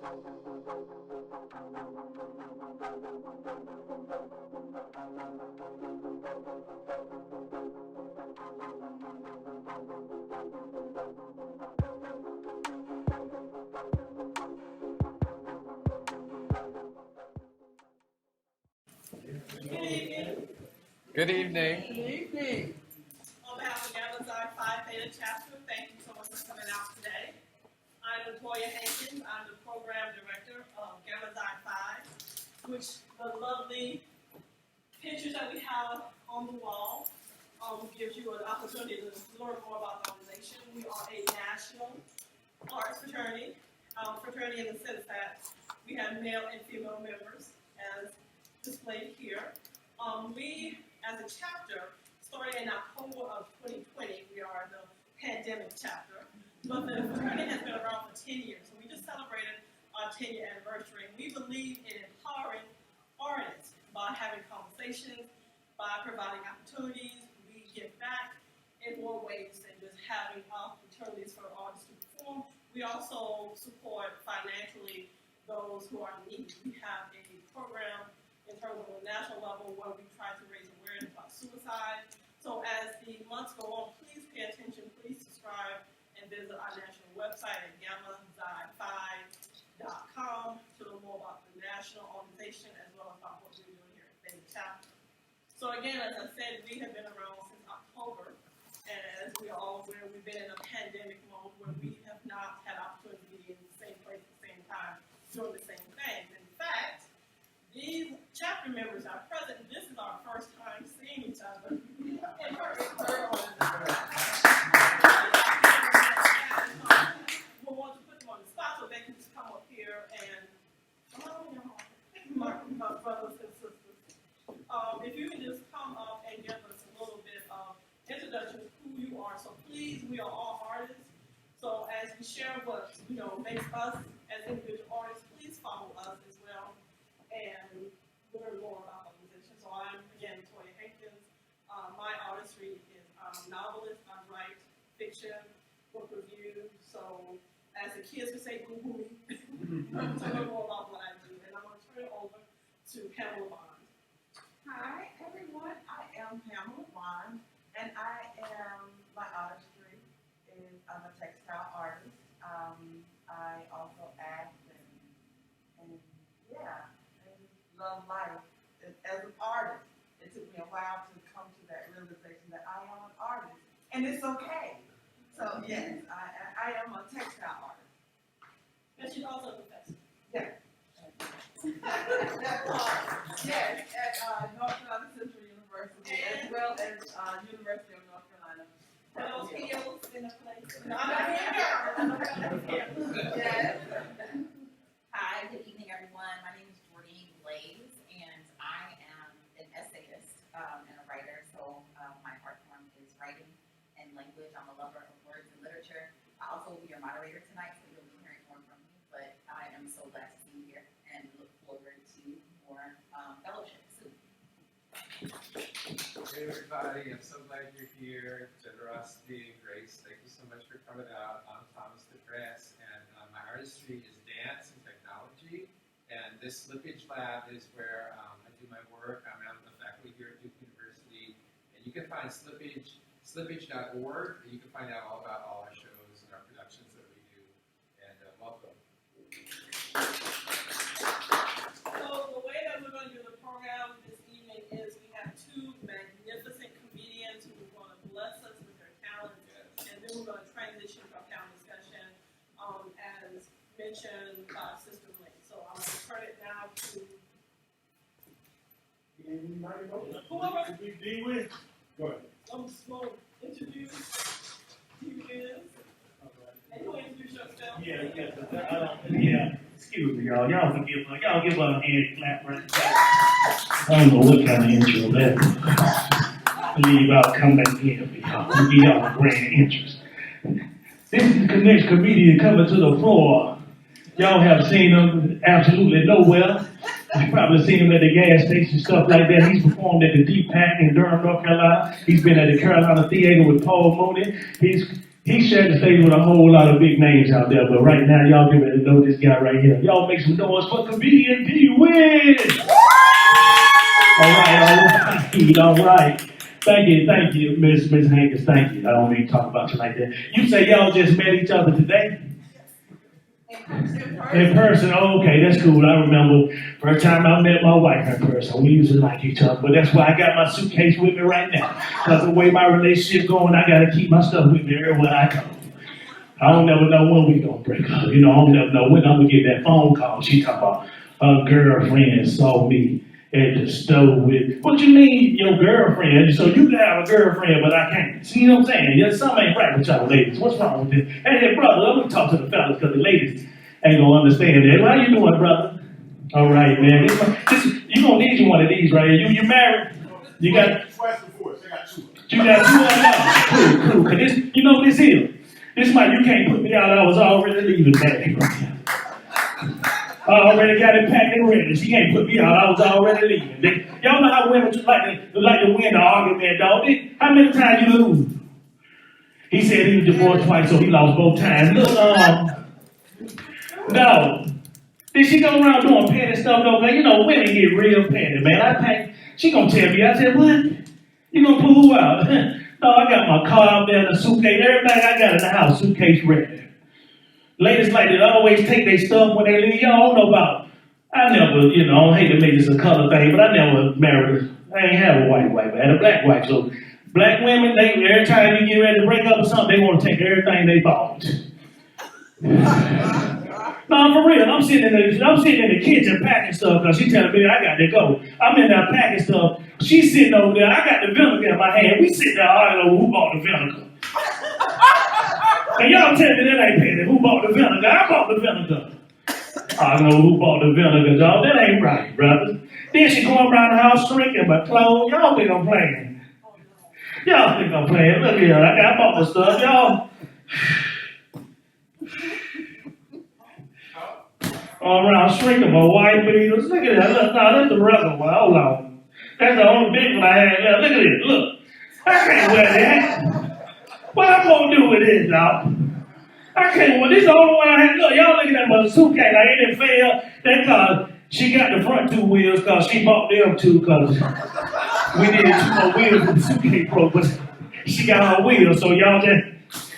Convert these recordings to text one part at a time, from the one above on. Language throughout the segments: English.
Good evening. Good evening. On behalf of Gamma's Phi Theta chapter, thank you so much for coming out today. I'm Toya Hankins. I'm the program director of Gamma's Phi, which the lovely pictures that we have on the wall gives you an opportunity to learn more about the organization. We are a national arts fraternity, fraternity in the sense that we have male and female members, as displayed here. We, as a chapter, started in October of 2020. We are the pandemic chapter, but the fraternity has been around for 10 years. So we just celebrated our 10-year anniversary. We believe in empowering artists by having conversations, by providing opportunities. We give back in more ways than just having opportunities for artists to perform. We also support financially those who are in need. We have a program in terms of a national level where we try to raise awareness about suicide. So as the months go on, please pay attention, please subscribe, and visit our national website at GammaZi5.com to learn more about the national organization as well as about what we're doing here at Theta Chapter. So again, as I said, we have been around since October, and as we are all aware, we've been in a pandemic mode where we have not had opportunity to be in the same place at the same time doing the same things. In fact, these chapter members are present. This is our first time seeing each other in person. We want to put them on the spot so they can just come up here and, my brothers and sisters, if you can just come up and give us a little bit of introduction to who you are. So please, we are all artists. So as we share what makes us as individual artists, please follow us as well and learn more about the organization. So I'm, again, Toya Hankins. My artistry is novelist. I write fiction, book review. So as the kids would say, boo-hoo me, to learn more about what I do. And I'm going to turn it over to Pamela Bond. Hi, everyone. I am Pamela Bond, and my artistry is, I'm a textile artist. I also act and love life. As an artist, it took me a while to come to that realization that I am an artist, and it's okay. So yes, I am a textile artist. And she's also a professor. Yes. Yes, at North Carolina Central University, as well as University of North Carolina. Those heels in a place. Yes. Hi, good evening, everyone. My name is Jordyne Blaise, and I am an essayist and a writer. So my art form is writing and language. I'm a lover of words and literature. I also will be your moderator tonight, so you'll be hearing more from me. But I am so glad to be here and look forward to more fellowship soon. Hey everybody, I'm so glad you're here. Generosity and grace, thank you so much for coming out. I'm Thomas DeGrasse, and my artistry is dance and technology. And this Slippage Lab is where I do my work. I'm on the faculty here at Duke University. And you can find slippage.org. You can find out all about all our shows and our productions that we do. And welcome. So the way that we're going to do the program this evening is we have two magnificent comedians who are going to bless us with their talents, and then we're going to transition to our panel discussion, as mentioned by Sister Blaise. So I'm going to turn it now to whoever. DWissh. Go ahead. I'm just going to introduce DWissh. And you want to introduce yourself? Yeah. Excuse me, y'all. Y'all forgive her. Y'all give her a hand clap right there. I don't know what kind of intro that is. I believe I'll come back in because we give y'all a grand interest. This is the next comedian coming to the floor. Y'all have seen him absolutely nowhere. You've probably seen him at the gas station, stuff like that. He's performed at the Deep Pack in Durham, North Carolina. He's been at the Carolina Theater with Paul Mooney. He's He shared the stage with a whole lot of big names out there, but right now, y'all get ready to know this guy right here. Y'all make some noise for Champion and DWissh. All right. Thank you, Miss Hankins. Thank you. I don't need to talk about you like that. You say y'all just met each other today? In person. Oh, okay, that's cool. I remember first time I met my wife in person. We usually like each other, but that's why I got my suitcase with me right now. Because the way my relationship going, I got to keep my stuff with me everywhere I go. I don't never know when we gonna break up. You know, I don't never know when I'm gonna get that phone call. She talking about her girlfriend saw me at the store with, what you mean, your girlfriend? So you can have a girlfriend, but I can't. See what I'm saying? Yeah, something ain't right with y'all ladies. What's wrong with this? Hey, brother, let me talk to the fellas, because the ladies ain't gonna understand that. How you doing, brother? All right, man. You gonna need you one of these right here. You married? You got? You got two of them. Cool. Cause this, you know what this is? This might, you can't put me out. I was already leaving that right here. I already got it packed and ready. She can't put me out. I was already leaving. Y'all know how women just like to win the argument, dog. How many times you lose? He said he was divorced twice, so he lost both times. Look, no. Did she go around doing petty stuff though, man? You know, women get real petty, man. She gonna tell me, I said, what? You gonna pull who out? No, I got my car up there, the suitcase, everything I got in the house, suitcase ready. Ladies like that always take their stuff when they leave. Y'all don't know about, I never, I hate to make this a color thing, but I never married, I ain't have a white wife, I had a black wife. So black women, every time you get ready to break up or something, they want to take everything they bought. No, for real. I'm sitting in the kitchen packing stuff because she telling me I got to go. I'm in there packing stuff. She's sitting over there. I got the vinegar in my hand. We sitting there arguing over who bought the vinegar. And y'all tell me that ain't petty. Who bought the vinegar? I bought the vinegar. I know who bought the vinegar, y'all. That ain't right, brother. Then she going around the house shrinking my clothes. Y'all think I'm playing. Y'all think I'm playing. Look here. I bought the stuff, y'all. All around shrinking my white beaters. Look at that. Look, no, that's the regular one. Hold on. That's the only big one I had there. Look at it. Look. I can't wear that. What I'm going to do with this, y'all? I can't wear this. Is the only one I had. Look, y'all look at that mother suitcase. Like it didn't fail. That cause she got the front two wheels because she bought them two because we needed 2 more wheels for the suitcase broke. But she got her wheels. So y'all just,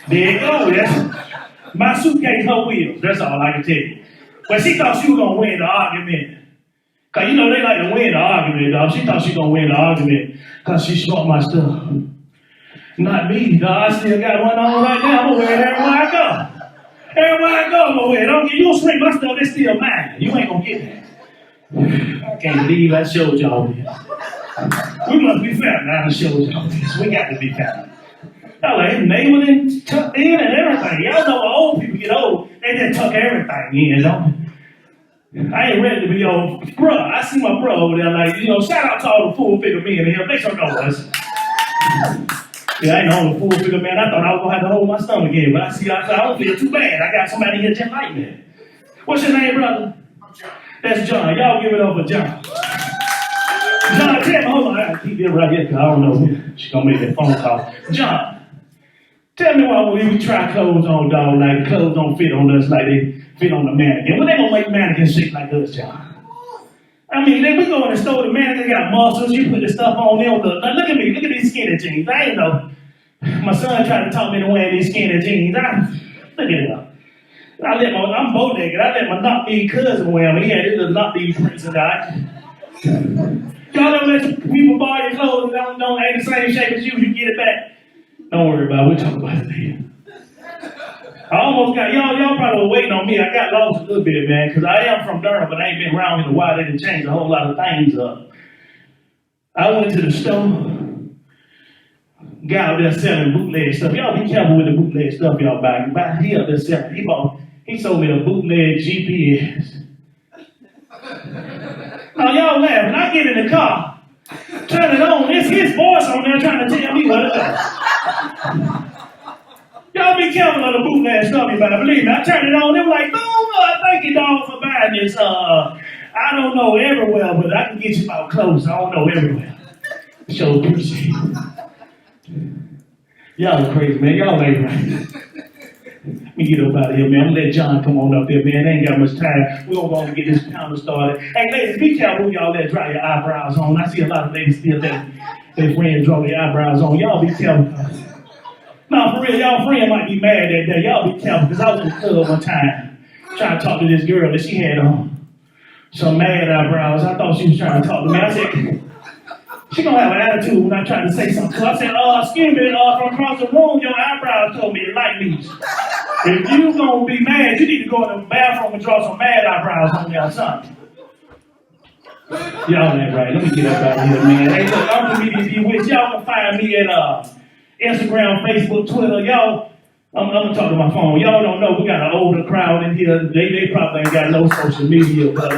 there you go. That's my suitcase, her wheels. That's all I can tell you. But she thought she was going to win the argument. Because, they like to win the argument, dog. She thought she was going to win the argument because she short my stuff. Not me, dog. I still got one on right now. I'm going to wear it everywhere I go. Everywhere I go, I'm going to wear it. You don't shrink my stuff, it's still mine. You ain't going to get that. I can't believe I showed y'all this. We must be family. I showed y'all this. We got to be family. Y'all like nailed and tucked in and everything. Y'all know when old people get old, they just tuck everything in, don't they? I ain't ready to be old. Bruh, I see my bro over there like, shout out to all the full-figure men in here. Make some noise. Yeah, I ain't on the full-figure man. I thought I was going to have to hold my stomach in, but I don't feel too bad. I got somebody here just like me. What's your name, brother? I'm John. That's John. Y'all give it up for John. John, tell me, hold on. I got to keep it right here because I don't know. She's going to make that phone call. John. Tell me why when we try clothes on, dog, like clothes don't fit on us like they fit on the mannequin. When they gonna make mannequins shake like us, John? I mean, we go in the store, the mannequin got muscles, you put the stuff on them. Now look at me, look at these skinny jeans. I ain't know. My son tried to talk me into wearing these skinny jeans. Look at it. I'm bow naked. I let my knock-kneed cousin wear them. He had his little knock-kneed prints and that. Y'all don't let people buy your clothes and don't ain't the same shape as you get it back. Don't worry about it. We'll talk about it later. I almost got, y'all probably were waiting on me. I got lost a little bit, man, because I am from Durham, but I ain't been around here a while. They done changed a whole lot of things up. I went to the store. Guy out there selling bootleg stuff. Y'all be careful with the bootleg stuff y'all buy. He up there selling. He sold me a bootleg GPS. Now y'all laughing. I get in the car. Turn it on. It's his voice on there trying to tell me what it is. Y'all be careful of the bootleg stuff you buy. Believe me, I turn it on. They're like, thank you, dog, for buying this. I don't know everywhere, but I can get you about close. I don't know everywhere. So appreciate it. Y'all are crazy, man. Y'all ain't right. Let me get up out of here, man. I'm gonna let John come on up there, man. They ain't got much time. We're gonna get this panel started. Hey, ladies, be careful who y'all let dry your eyebrows on. I see a lot of ladies still let their friends draw their eyebrows on. Y'all be careful. No, for real, y'all friend might be mad that day. Y'all be careful, because I was in the club one time trying to talk to this girl and she had some mad eyebrows. I thought she was trying to talk to me. I said, she gonna have an attitude when I try to say something. So I said, excuse me, from across the room, your eyebrows told me to like me. If you gonna be mad, you need to go in the bathroom and draw some mad eyebrows on me or something. Y'all ain't right. Let me get up out of here, man. Hey, look, I'm Comedian DWissh. Y'all can find me at Instagram, Facebook, Twitter. Y'all, I'm gonna talk to my phone. Y'all don't know, we got an older crowd in here. They probably ain't got no social media, but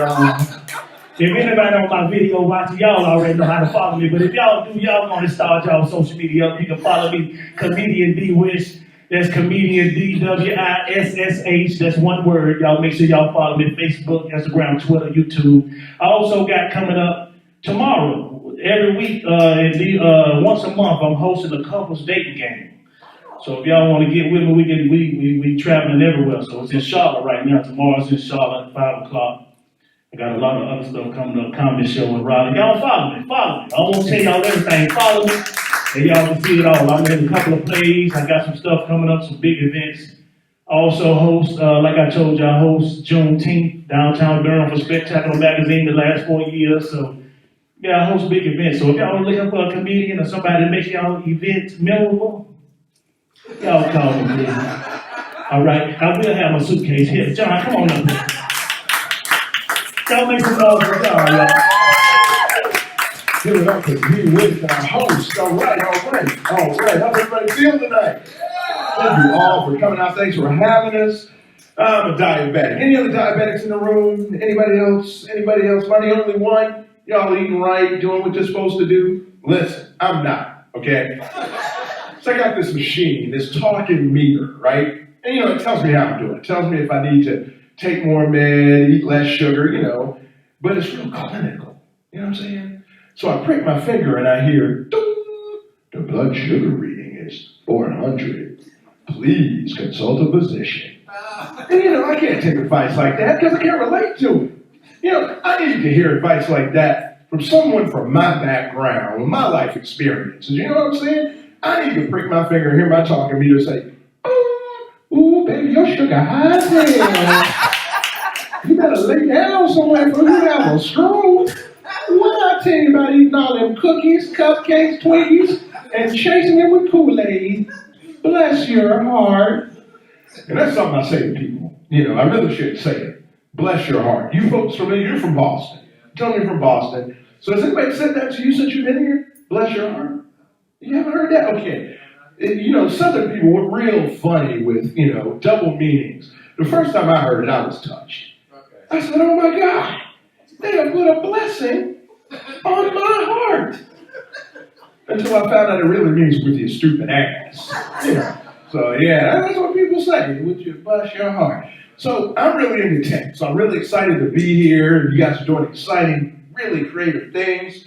if anybody on my video watching, y'all already know how to follow me. But if y'all do, y'all want to start y'all social media up, you can follow me, Comedian DWissh. That's Comedian DWissh. That's one word. Y'all make sure y'all follow me Facebook, Instagram, Twitter, YouTube. I also got coming up tomorrow, every week, once a month, I'm hosting a couples dating game. So if y'all want to get with me, we traveling everywhere. So it's in Charlotte right now. Tomorrow's in Charlotte at 5 o'clock. I got a lot of other stuff coming up, comedy show with Roddy. Y'all follow me. I won't tell y'all everything. Follow me, and y'all can see it all. I'm in a couple of plays. I got some stuff coming up, some big events. I also host, like I told you, I host Juneteenth, downtown Durham for Spectacular Magazine the last 4 years. So, yeah, I host big events. So if y'all are looking for a comedian or somebody to make y'all events memorable, y'all call me, please. All right, I will have my suitcase here. John, come on up here. Y'all make some noise for John, y'all. Give it up for DWissh, our host. All right. How's everybody feel tonight? Thank you all for coming out. Thanks for having us. I'm a diabetic. Any other diabetics in the room? Anybody else? Am I the only one? Y'all eating right, doing what you're supposed to do? Listen, I'm not, okay? So I got this machine, this talking meter, right? And it tells me how I'm doing. It tells me if I need to take more med, eat less sugar, but it's real clinical. You know what I'm saying? So I prick my finger and I hear, ding, the blood sugar reading is 400. Please consult a physician. And I can't take advice like that because I can't relate to it. I need to hear advice like that from someone from my background, with my life experiences. You know what I'm saying? I need to prick my finger and hear my talking meter say, ooh, baby, your sugar high there. You better lay down somewhere before you have a stroke. What I tell you about eating all them cookies, cupcakes, Twinkies, and chasing them with Kool-Aid? Bless your heart. And that's something I say to people. I really shouldn't say it. Bless your heart. You folks from you're from Boston. Tell me you're from Boston. So has anybody said that to you since you've been here? Bless your heart. You haven't heard that? Okay. Southern people were real funny with, double meanings. The first time I heard it, I was touched. I said, oh my God, they have put a blessing on my heart. Until I found out it really means with your stupid ass. So yeah, that's what people say, with your bless your heart. So I'm really into tech. So I'm really excited to be here. You guys are doing exciting, really creative things.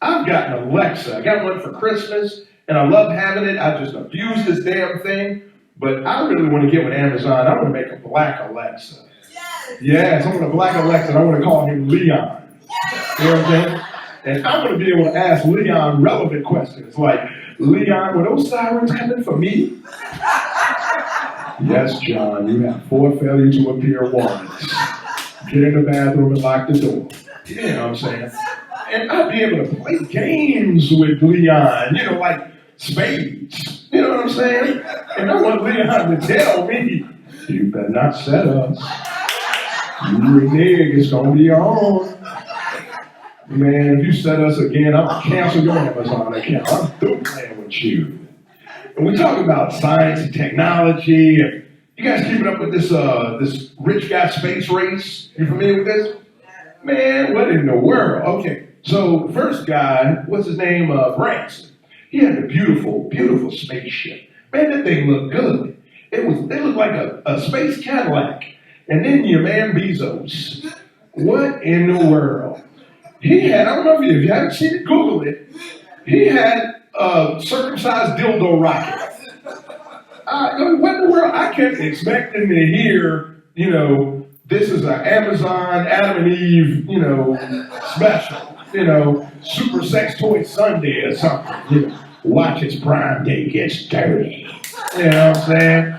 I've got an Alexa. I got one for Christmas, and I love having it. I just abuse this damn thing. But I really want to get with Amazon. I want to make a black Alexa. Yes, I want a black Alexa, and I want to call him Leon. You know what I'm saying? And I want to be able to ask Leon relevant questions, like, Leon, were those sirens coming for me? Yes, John, you have 4 failure to appear warrants. Get in the bathroom and lock the door. You know what I'm saying? And I'd be able to play games with Leon, like spades. You know what I'm saying? And I want Leon to tell me, you better not set us. You renege, it's gonna be on. Man, if you set us again, I'm gonna cancel your Amazon account. I'm through playing with you. And we talk about science and technology. And you guys keeping up with this rich guy space race? You familiar with this? Man, what in the world? Okay, so first guy, what's his name? Branson. He had a beautiful, beautiful spaceship. Man, that thing looked good. It looked like a space Cadillac. And then your man Bezos. What in the world? He had, I don't know if you haven't seen it, Google it. He had a circumcised dildo rocket. what in the world? I kept expecting to hear, this is an Amazon Adam and Eve, special, Super Sex Toy Sunday or something, watch as Prime Day gets dirty. You know what I'm saying?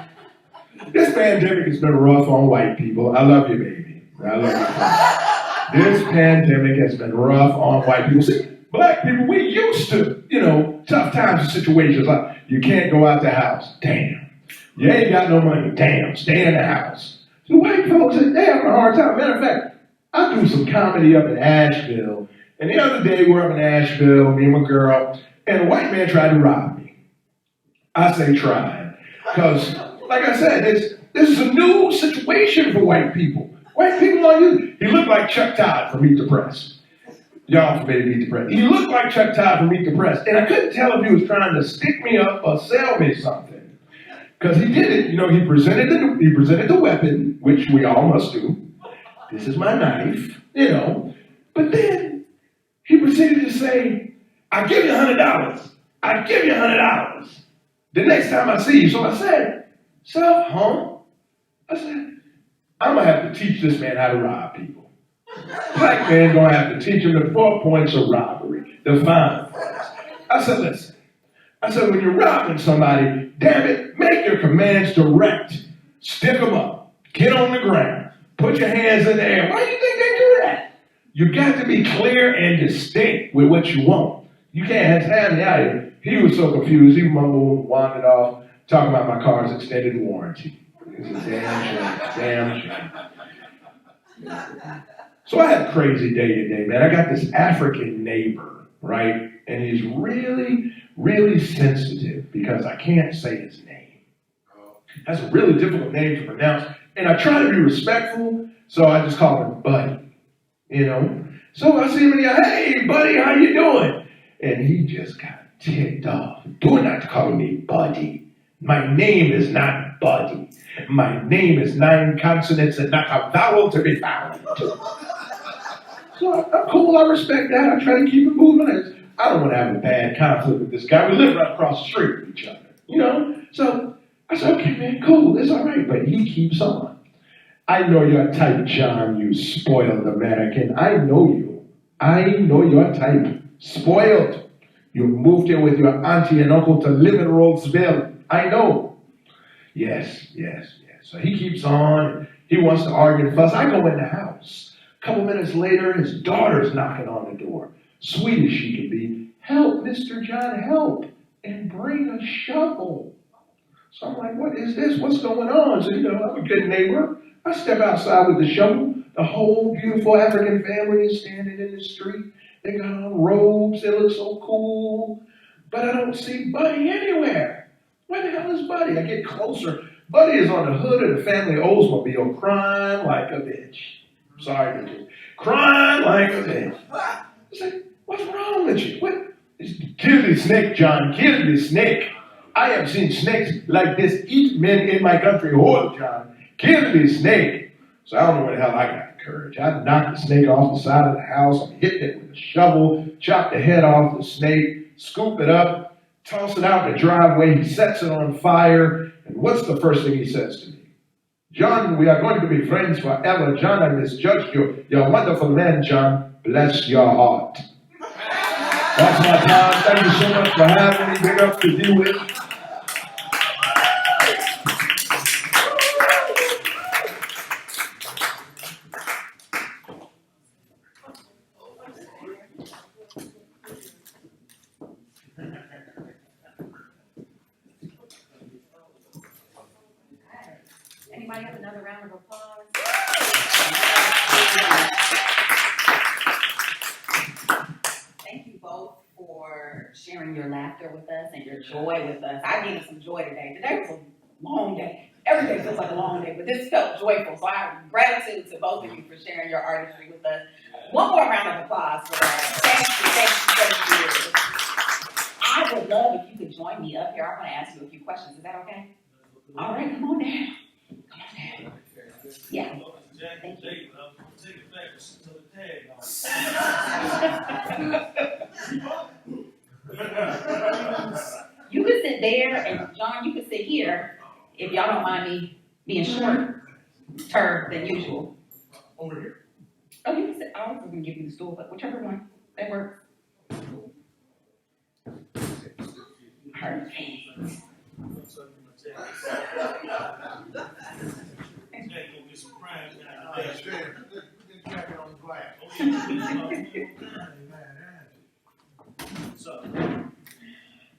This pandemic has been rough on white people. I love you, baby. I love you. This pandemic has been rough on white people. See, black people, we used to, tough times and situations like you can't go out the house. Damn. You ain't got no money. Damn. Stay in the house. The white folks, they having a hard time. Matter of fact, I do some comedy up in Asheville. And the other day, we're up in Asheville, me and my girl, and a white man tried to rob me. I say tried. Because, like I said, this is a new situation for white people. White people are you. He looked like Chuck Todd from Meet the Press. Y'all forbade Meet the Press. He looked like Chuck Todd from Meet the Press. And I couldn't tell if he was trying to stick me up or sell me something. Because he did it. He presented the weapon, which we all must do. This is my knife, But then he proceeded to say, I'll give you $100. I'll give you $100 the next time I see you. So I said, so, huh? I said, I'm going to have to teach this man how to rob people. Black man going to have to teach him the 4 points of robbery, the fine points. I said, listen. I said, when you're robbing somebody, damn it, make your commands direct. Stick them up. Get on the ground. Put your hands in the air. Why do you think they do that? You got to be clear and distinct with what you want. You can't have me out here. He was so confused. He mumbled, wandered off, talking about my car's extended warranty. It's a damn shame. So I had a crazy day today, man. I got this African neighbor, right? And he's really, really sensitive because I can't say his name. That's a really difficult name to pronounce. And I try to be respectful, so I just call him Buddy, So I see him and hey, Buddy, how you doing? And he just got ticked off. Do not call me Buddy. My name is not Buddy. My name is 9 consonants and not a vowel to be found. So I'm cool, I respect that. I try to keep it moving. I don't want to have a bad conflict with this guy. We live right across the street from each other, So I said, okay, man, cool, it's all right. But he keeps on. I know your type, John, you spoiled American. I know you. I know your type. Spoiled. You moved here with your auntie and uncle to live in Roseville. I know. Yes. So he keeps on. He wants to argue and fuss. I go in the house. A couple minutes later, his daughter's knocking on the door. Sweet as she can be. Help, Mr. John, help. And bring a shovel. So I'm like, what is this? What's going on? So, I'm a good neighbor. I step outside with the shovel. The whole beautiful African family is standing in the street. They got on robes. They look so cool. But I don't see Buddy anywhere. Where the hell is Buddy? I get closer. Buddy is on the hood of the family Oldsmobile crying like a bitch. Sorry, bitch. Crying like a bitch. I said, what's wrong with you? What? Kill the snake, John. Kill the snake. I have seen snakes like this eat men in my country whole, John. Kill the snake. So I don't know where the hell I got the courage. I knocked the snake off the side of the house. I'm hitting it with a shovel, chopped the head off the snake, scoop it up, toss it out in the driveway. He sets it on fire. And what's the first thing he says to me? John, we are going to be friends forever. John, I misjudged you. You're a wonderful man, John. Bless your heart. That's my time. Thank you so much for having me. Big up to DWissh. Anybody have another round of applause? Thank you both for sharing your laughter with us and your joy with us. I needed some joy today. Today was a long day. Every day feels like a long day, but this felt joyful. So I have gratitude to both of you for sharing your artistry with us. One more round of applause for that. Thank you. I would love if you could join me up here. I want to ask you a few questions. Is that okay? All right, come on down. Yeah. Thank you. You could sit there, and John, you could sit here. if y'all don't mind me being shorter than usual. Over here. Oh, you can sit, I was gonna give you the stool, but whichever one, that works. Perfect.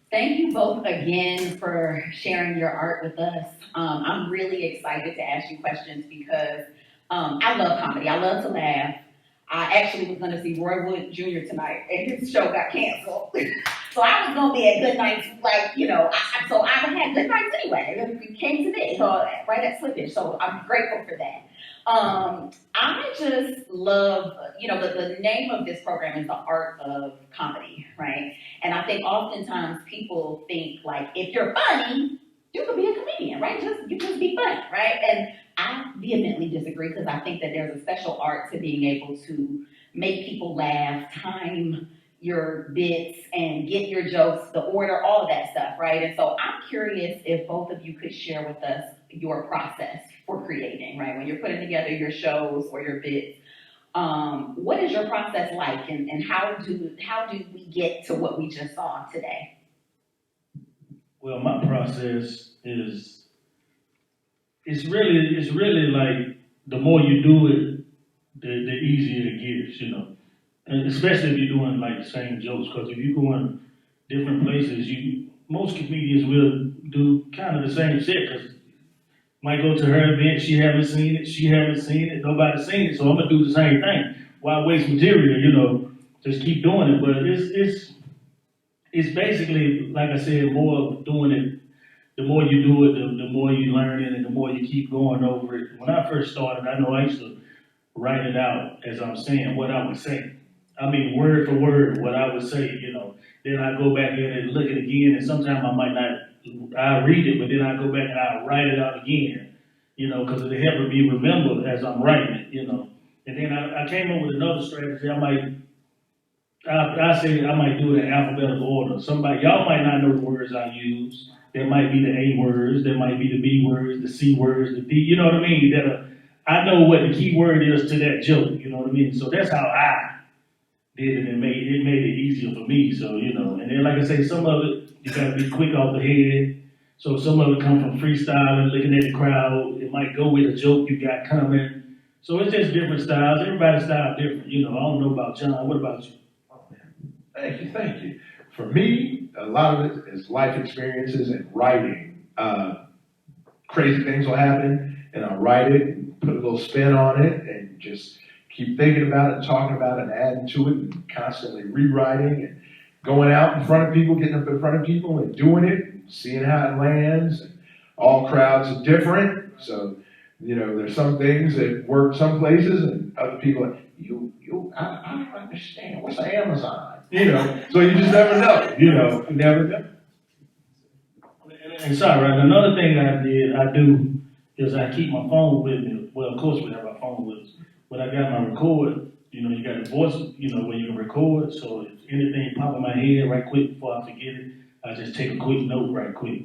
Thank you both again for sharing your art with us. I'm really excited to ask you questions because I love comedy. I love to laugh. I actually was going to see Roy Wood Jr. tonight, and his show got canceled. So I was going to be at Good Nights, like, you know, so I've had Good Nights anyway. It came today, so right at Slippage, so I'm grateful for that. I just love, you know, the name of this program is The Art of Comedy, right? And I think oftentimes people think, like, if you're funny, you could be a comedian, right? You just be funny, right? And I vehemently disagree because I think that there's a special art to being able to make people laugh, time your bits, and get your jokes, the order, all of that stuff, right? And so I'm curious if both of you could share with us your process for creating, right? When you're putting together your shows or your bits, what is your process like, and how do we get to what we just saw today? Well, my process is, it's really like the more you do it, the easier it gets, you know. And especially if you're doing like the same jokes, because if you go in different places, most comedians will do kind of the same shit, because might go to her event, she haven't seen it, nobody's seen it, so I'm gonna do the same thing. Why waste material, you know, just keep doing it. But it's basically, like I said, more of doing it. The more you do it, the more you learn it, and the more you keep going over it. When I first started, I know I used to write it out as I'm saying what I would say. I mean, word for word, what I would say, you know. Then I go back in and look at it again, and sometimes I might not, I read it, but then I go back and I write it out again, you know, because it'll help me remember as I'm writing it, you know. And then I came up with another strategy. I say I might do it in alphabetical order. Y'all might not know the words I use. There might be the A words, there might be the B words, the C words, the D, you know what I mean? I know what the key word is to that joke, you know what I mean? So that's how I did it, and made it easier for me, so, you know. And then, like I say, some of it, you gotta be quick off the head. So some of it come from freestyling, looking at the crowd. It might go with a joke you got coming. So it's just different styles. Everybody's style different, you know. I don't know about John. What about you? Oh, man. Thank you. For me, a lot of it is life experiences and writing. Crazy things will happen, and I'll write it and put a little spin on it and just keep thinking about it and talking about it and adding to it and constantly rewriting and going out in front of people, getting up in front of people and doing it and seeing how it lands. And all crowds are different. So, you know, there's some things that work some places and other people are, I don't understand. What's Amazon? You know, so you just never know, you know, you never know. And sorry, right, another thing I do is I keep my phone with me. Well, of course we have our phone with us, but I got my record. You know, you got the voice, you know, where you can record. So if anything pop in my head right quick before I forget it, I just take a quick note right quick.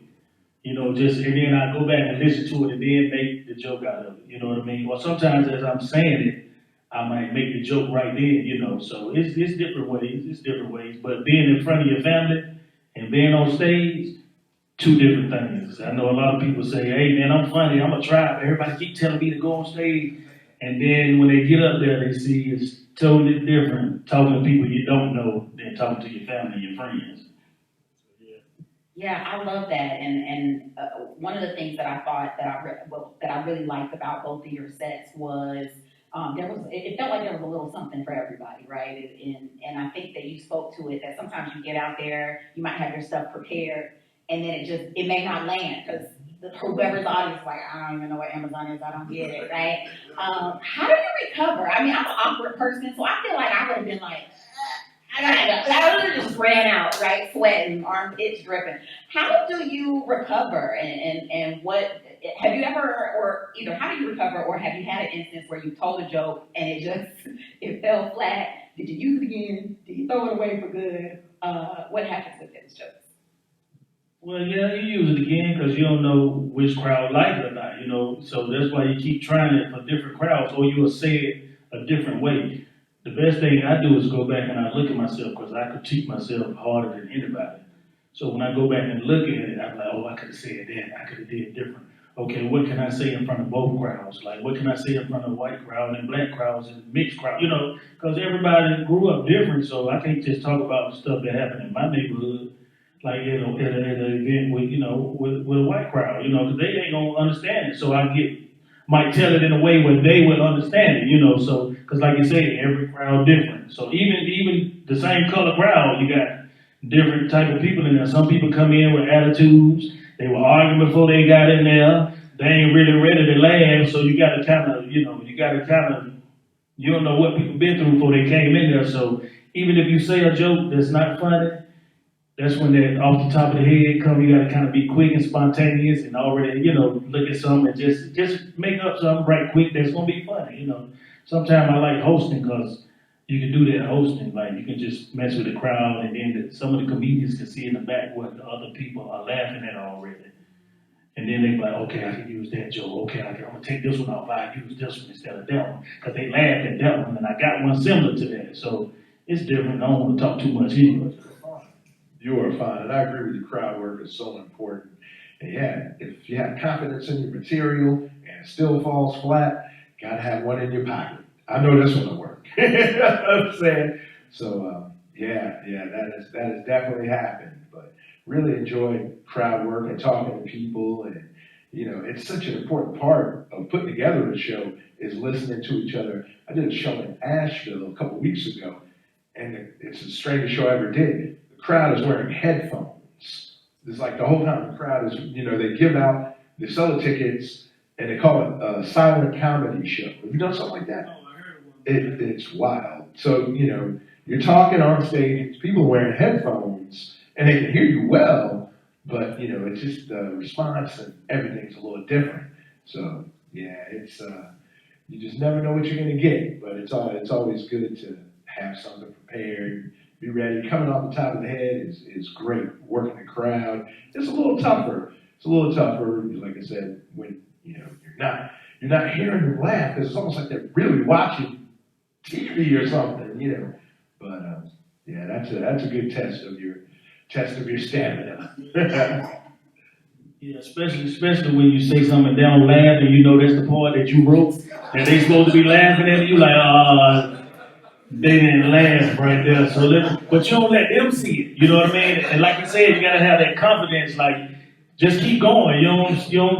You know, and then I go back and listen to it and then make the joke out of it. You know what I mean? Or sometimes as I'm saying it, I might make the joke right then, you know. So it's different ways. But being in front of your family and being on stage, two different things. I know a lot of people say, hey man, I'm funny, I'm a try. Everybody keep telling me to go on stage. And then when they get up there, they see it's totally different talking to people you don't know than talking to your family and your friends. Yeah, I love that. And one of the things that I thought that I really liked about both of your sets was it felt like there was a little something for everybody, right? And I think that you spoke to it, that sometimes you get out there, you might have your stuff prepared, and then it may not land because whoever's audience is like, I don't even know what Amazon is, I don't get it, right? How do you recover? I mean, I'm an awkward person, so I feel like I would have been like, I would have just ran out, right? Sweating, armpits dripping. How do you recover? And what have you ever, or either how do you recover, or have you had an instance where you told a joke and it fell flat? Did you use it again? Did you throw it away for good? What happens with those jokes? Well, yeah, you use it again because you don't know which crowd like it or not, you know. So that's why you keep trying it for different crowds, or you will say it a different way. The best thing I do is go back and I look at myself because I critique myself harder than anybody. So when I go back and look at it, I'm like, oh, I could have said that. I could have did it different. Okay, what can I say in front of both crowds? Like, what can I say in front of white crowd and black crowds and mixed crowd? You know, because everybody grew up different, so I can't just talk about the stuff that happened in my neighborhood. Like, you know, at an event with, you know, with a white crowd, you know, because they ain't gonna understand it. So might tell it in a way where they would understand it, you know. So, because like you say, every crowd different. So even the same color crowd, you got different type of people in there. Some people come in with attitudes. They were arguing before they got in there. They ain't really ready to laugh. So you got to kind of, you don't know what people been through before they came in there. So even if you say a joke that's not funny, that's when that off the top of the head come. You got to kind of be quick and spontaneous and already, you know, look at something and just make up something right quick that's gonna be funny. You know, sometimes I like hosting because you can do that hosting. Like you can just mess with the crowd, and then some of the comedians can see in the back what the other people are laughing at already. And then they be like, okay, I can use that joke. Okay, I'm gonna take this one off. I use this one instead of that one because they laughed at that one, and I got one similar to that. So it's different. I don't want to talk too much either. You are fine, and I agree with you. Crowd work is so important. And yeah, if you have confidence in your material and it still falls flat, gotta have one in your pocket. I know this one will work. You know what I'm saying? So yeah, that has definitely happened. But really enjoy crowd work and talking to people, and you know, it's such an important part of putting together a show is listening to each other. I did a show in Asheville a couple weeks ago, and it's the strangest show I ever did. The crowd is wearing headphones. It's like the whole time the crowd is, you know, they give out, they sell the tickets, and they call it a silent comedy show. Have you done something like that? Oh, I heard one. It's wild. So, you know, you're talking on stage, people are wearing headphones, and they can hear you well, but, you know, it's just the response and everything's a little different. So, yeah, it's, you just never know what you're going to get, but it's always good to have something prepared, be ready. Coming off the top of the head is great. Working the crowd, it's a little tougher. Like I said, when, you know, you're not hearing them laugh, because it's almost like they're really watching TV or something, you know. But yeah, that's a good test of your stamina. Yeah, especially when you say something and they don't laugh, and you know that's the part that you wrote, that they supposed to be laughing at you, like, they didn't laugh right there. So but you don't let them see it. You know what I mean? And like you said, you gotta have that confidence. Like, just keep going. You don't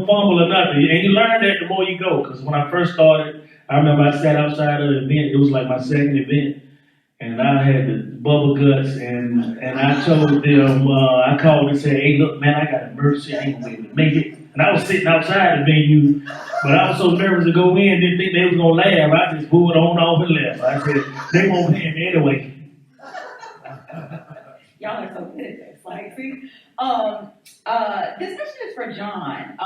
fumble or nothing. And you learn that the more you go. Because when I first started, I remember I sat outside of the event. It was like my second event, and I had the bubble guts, and I told them, I called and said, hey, look, man, I got an emergency. I ain't gonna be able to make it. And I was sitting outside the venue, but I was so nervous to go in, didn't think they was gonna laugh. I just pulled on off and left. I said, they won't pay me anyway. Y'all are so good at this. Like, see, this question is for John.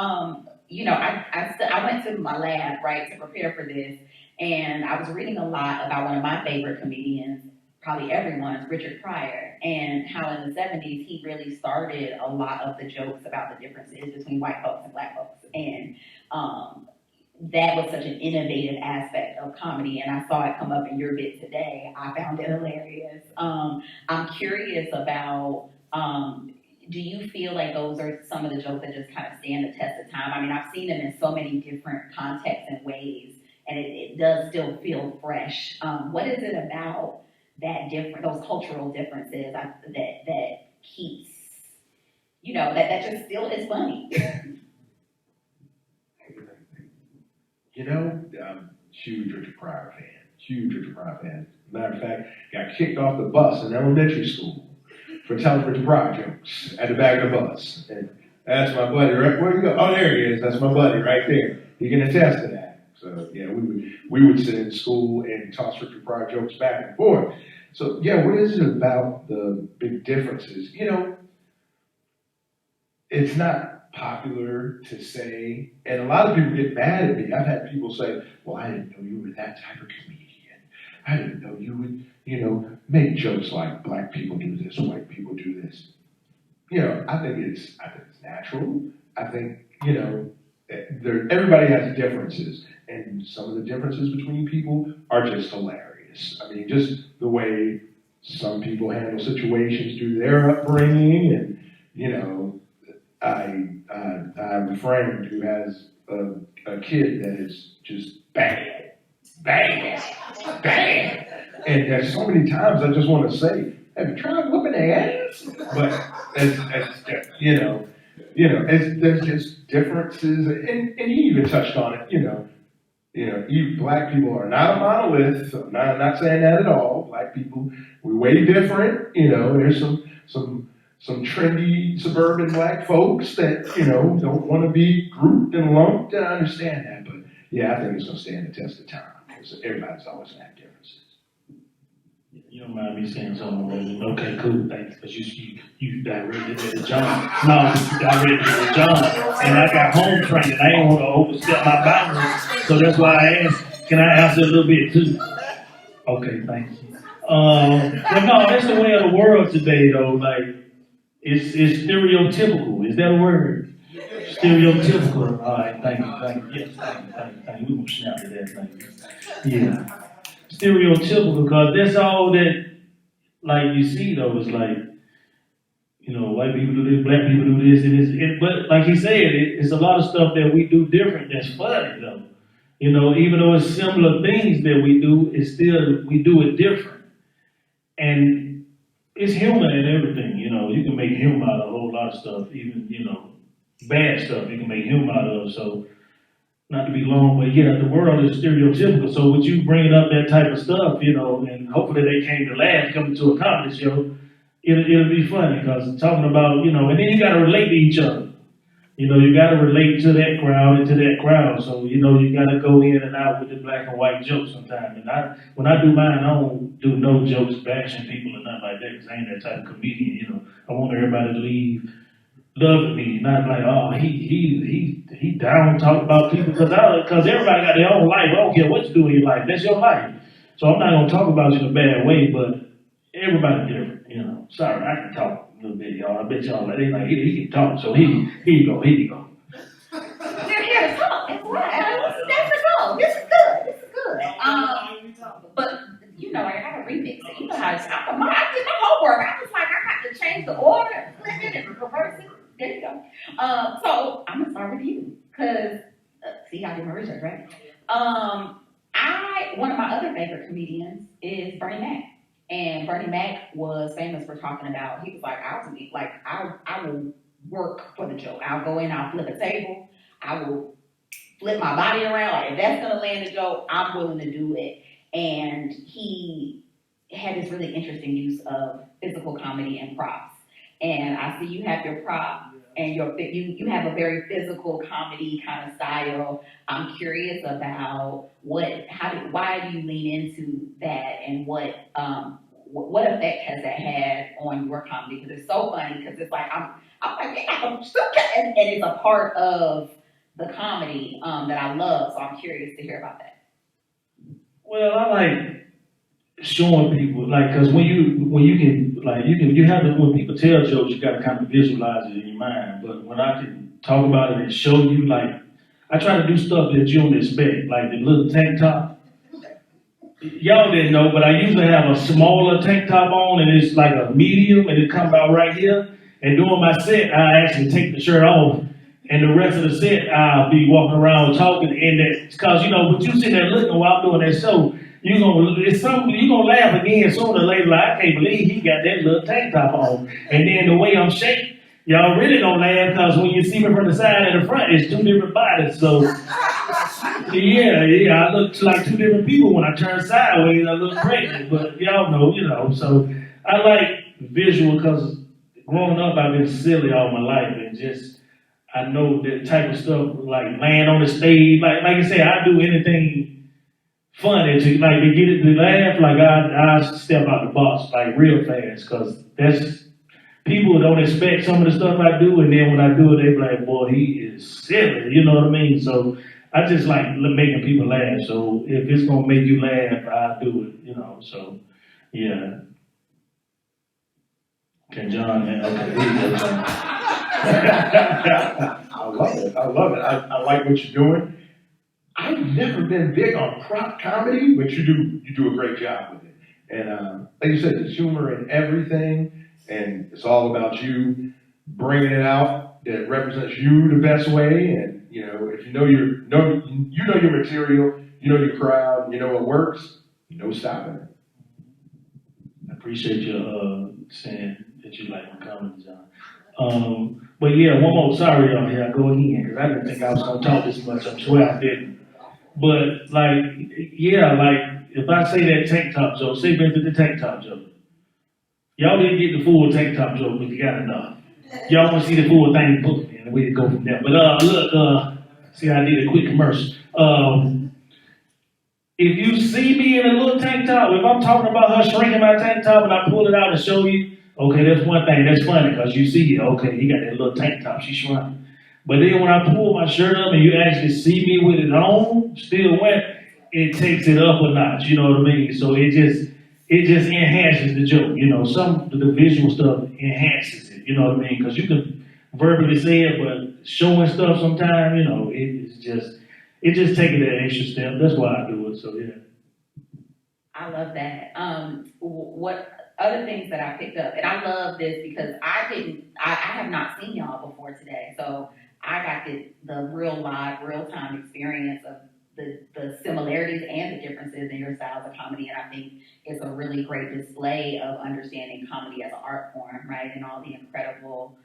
You know, I went to my lab, right, to prepare for this, and I was reading a lot about one of my favorite comedians, probably everyone's, Richard Pryor, and how in the 70s he really started a lot of the jokes about the differences between white folks and black folks. And that was such an innovative aspect of comedy, and I saw it come up in your bit today. I found it hilarious. I'm curious about, do you feel like those are some of the jokes that just kind of stand the test of time? I mean, I've seen them in so many different contexts and ways, and it does still feel fresh. What is it about those cultural differences that keeps, you know, that just still is funny? You know, I'm huge Richard Pryor fan. Matter of fact, got kicked off the bus in elementary school for telling Richard Pryor jokes at the back of the bus. And that's my buddy, right? Where you go? Oh, there he is. That's my buddy right there. He can attest to that. So yeah, we would sit in school and toss Richard Pryor jokes back and forth. So yeah, what is it about the big differences? You know, it's not popular to say, and a lot of people get mad at me. I've had people say, well, I didn't know you were that type of comedian. I didn't know you would, you know, make jokes like black people do this, white people do this. I think it's natural. I think, everybody has differences, and some of the differences between people are just hilarious. I mean, just the way some people handle situations through their upbringing, and, I have a friend who has a kid that is just bad. And there's so many times I just want to say, have you tried whooping their ass? But there's just differences, and he even touched on it. You black people are not a monolith. So I'm not saying that at all. Black people, we're way different. There's some trendy suburban black folks that don't want to be grouped and lumped. I understand that, but yeah, I think it's gonna stand the test of time because everybody's always gonna have differences. You don't mind me saying something? Okay, cool, thanks. Because you directed it to John. No, you directed it to John. And I got home training. I ain't want to overstep my boundaries. So that's why I asked, can I answer a little bit too? Okay, thank you. But no, that's the way of the world today, though. Like, it's stereotypical. Is that a word? Stereotypical. All right, thank you. Yes, thank you. We gonna snap to that, thank you. Yeah. Stereotypical, because that's all that, like, you see, though, is like, white people do this, black people do this, and this. But like he said, it's a lot of stuff that we do different that's funny, though. Even though it's similar things that we do, it's still, we do it different. And it's humor in everything, you can make humor out of a whole lot of stuff, even, bad stuff you can make humor out of, so. Not to be long, but yeah, the world is stereotypical. So with you bringing up that type of stuff, and hopefully they came to laugh, coming to a comedy show, it'll be funny because talking about, and then you got to relate to each other. You got to relate to that crowd and to that crowd. So, you got to go in and out with the black and white jokes sometimes. And when I do mine, I don't do no jokes bashing people or nothing like that because I ain't that type of comedian, I want everybody to leave loving me, not like, oh, he down talk about people because everybody got their own life. I don't care what you do in your life. That's your life. So I'm not gonna talk about you in a bad way, but everybody's different, Sorry, I can talk a little bit, y'all. I bet y'all he can talk. So here you go. We're here to talk. That's right. That's the goal. This is good. But I gotta remix it. You know how I did my homework. I was like, I got to change the order, flip it, and reverse it. There you go. So I'm gonna start with you, cause see, I did my research, right? One of my other favorite comedians is Bernie Mac, and Bernie Mac was famous for talking about. He was like, I will work for the joke. I'll go in, I'll flip a table, I will flip my body around. Like if that's gonna land a joke, I'm willing to do it. And he had this really interesting use of physical comedy and props. And I see you have your prop and you have a very physical comedy kind of style. I'm curious about why do you lean into that, and what effect has that had on your comedy? Because it's so funny, because it's like I'm like, yeah, and it's a part of the comedy that I love. So I'm curious to hear about that. Well, I like showing people, cause when you have to, when people tell jokes, you gotta kind of visualize it in your mind. But when I can talk about it and show you, I try to do stuff that you don't expect, like the little tank top. Y'all didn't know, but I usually have a smaller tank top on, and it's like a medium, and it comes out right here. And during my set, I actually take the shirt off, and the rest of the set, I'll be walking around talking, and that's cause but you sitting there looking while I'm doing that show. You're gonna laugh again sooner or later. Like, I can't believe he got that little tank top on. And then the way I'm shaped, y'all really don't laugh because when you see me from the side and the front, it's two different bodies. So yeah, I look like two different people when I turn sideways. I look crazy, but y'all know, So I like visual because growing up, I've been silly all my life, and just I know that type of stuff, like laying on the stage, like I say, I do anything funny to get it to laugh. Like I step out the box real fast, because that's people don't expect some of the stuff I do, and then when I do it, they be like, "Boy, he is silly," you know what I mean? So I just like making people laugh. So if it's gonna make you laugh, I do it, So yeah. Can John, okay, here you go, John. I love it. I like what you're doing. I've never been big on prop comedy, but you do a great job with it. And like you said, there's humor in everything, and it's all about you bringing it out that represents you the best way. And you know, if you know your material, you know your crowd, you know what works, no stopping it. I appreciate you saying that you like my comedy, John. But yeah, one more, sorry y'all, here I go again, because I didn't think I was gonna talk this much, I swear I didn't. But like, yeah, like, if I say that tank top joke, say we did the tank top joke. Y'all didn't get the full tank top joke, but you got enough. Y'all wanna see the full thing, book me, and we go from there. But look, see I did a quick commercial. If you see me in a little tank top, if I'm talking about her shrinking my tank top and I pull it out and show you, okay, that's one thing, that's funny, because you see it, okay, he got that little tank top, she shrunk. But then when I pull my shirt up and you actually see me with it on, still wet, it takes it up a notch, you know what I mean? So it just enhances the joke, you know, some of the visual stuff enhances it, you know what I mean? Because you can verbally say it, but showing stuff sometimes, you know, it just takes it that extra step. That's why I do it, so yeah. I love that. What other things that I picked up, and I love this because I have not seen y'all before today, so I got the real live, real time experience of the similarities and the differences in your styles of comedy, and I think it's a really great display of understanding comedy as an art form, right, and all the incredible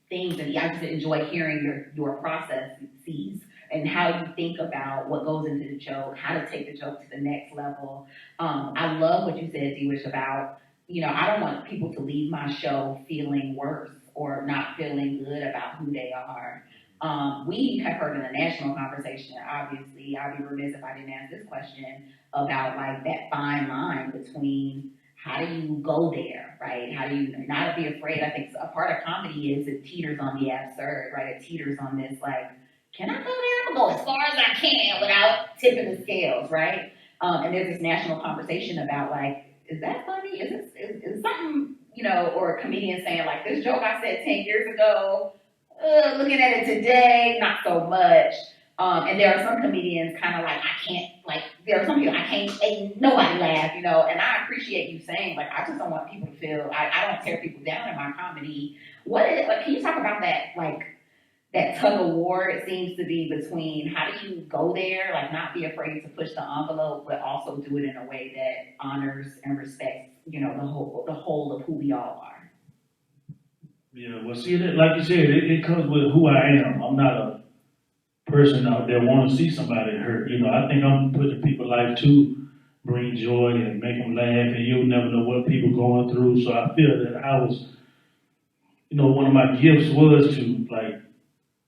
things, and I just enjoy hearing your processes and how you think about what goes into the joke, how to take the joke to the next level. I love what you said, DWissh, about, you know, I don't want people to leave my show feeling worse or not feeling good about who they are. We have heard in the national conversation, obviously, I'd be remiss if I didn't ask this question about like that fine line between how do you go there, right? How do you not be afraid? I think a part of comedy is it teeters on the absurd, right? It teeters on this like, can I go there? I'm gonna go as far as I can without tipping the scales, right? And there's this national conversation about like, is that funny? Is something, you know, or a comedian saying like, this joke I said 10 years ago, looking at it today, not so much. And there are some comedians kind of like, there are some people ain't nobody laugh, you know, and I appreciate you saying, like, I just don't want people to feel, I don't tear people down in my comedy. Can you talk about that, like, that tug of war it seems to be between how do you go there, like not be afraid to push the envelope, but also do it in a way that honors and respects, you know, the whole of who we all are. Yeah, well, see, like you said, it comes with who I am. I'm not a person out there want to see somebody hurt. You know, I think I'm putting people's life to bring joy and make them laugh, and you'll never know what people going through. So I feel that I was, you know, one of my gifts was to like